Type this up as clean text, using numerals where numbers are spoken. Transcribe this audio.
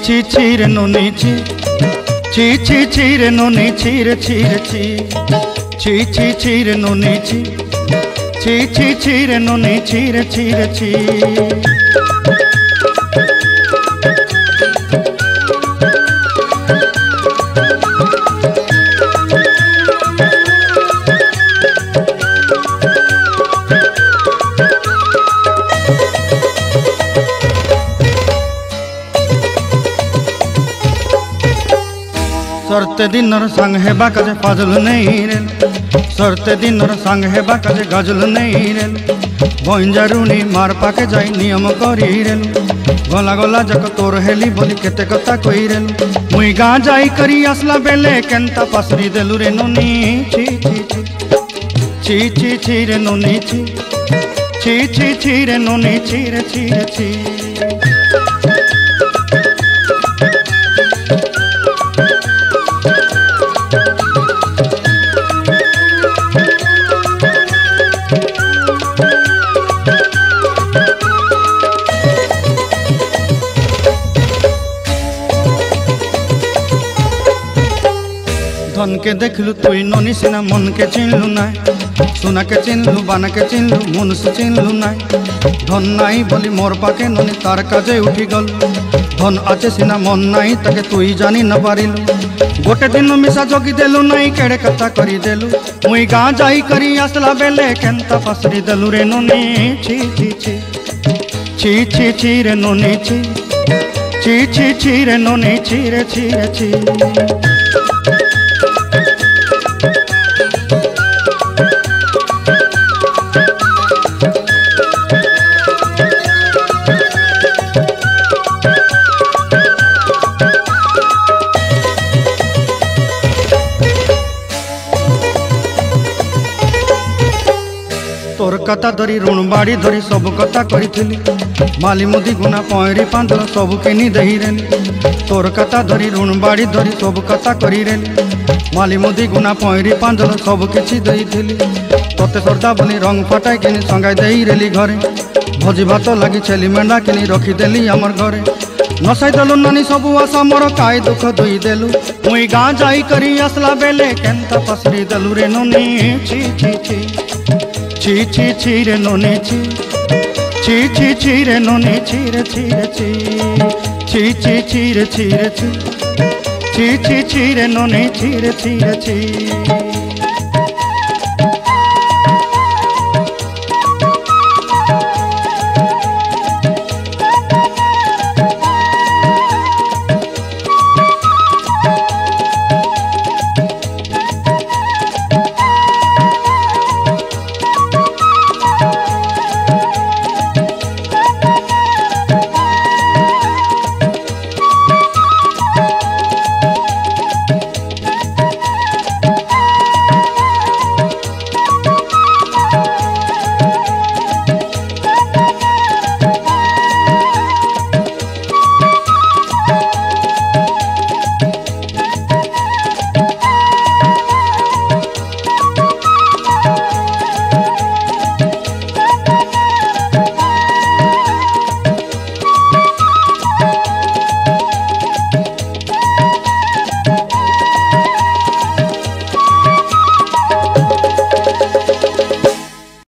ची ची रे नोनी ची ची रे नोनी ची रे ची रे ची रे नोनी ची ची रे नोनी ची रे ची सरते दिनर संग हेबा काजे फाजल नहीं रेल सरते दिनर संग हेबा काजे गजल नहीं रेल बंजारुनी मार पाके जाई नियम करी रेल गला गला जक तोर हेली बोली केते कथा कई रेल मुई गाँ जाई करी आसला बेले केंता पासरी देलु रे नोनी ची ची रे नोनी ची रे नोनी ची ची धन के देखलु तुई नोनी सिना मन के चिन्हलु नाय सोना के चिन्हलु बाना के चिन्हलु मन से चिन्हलु नाय धन नाई बोली मोर पाके नोनी तार काजे उठी गल धन आचे सिना मन नाई ताके तुई जानी न पारिलु गोटे दिन मिसा जोगी देलु नाई केड़े कथा करी देलु मुई गाँ जाई करी आसला बेले केंता फसरी देलु रे नोनी ची रे नोनी ची रे नोनी ची ची तोर कथा धरी ऋण बाड़ी धरी सब कथा करी माली मुदी गुना पहरी पांदल सब किनी दही रेली तोर कथा धरी ऋण बाड़ी धरी सब कथा करी रेली माली मुदी गुना पहरी पांदल सब किछि दही थिली तोते सरदा बनी रंग फटाई किनी संगाई दही रेली घरे भोजी भात लगी छेली मेंढा किनी रखी देली हमर घरे नसाई देलु नानी सबु आशा मोर काय दुख दुई देलु मुई गाँ जाई करी आसला बेले केंता पसरी देलु रे नोनी ची रे नोनी ची रे नोनी ची रे ची रे नोनी ची ची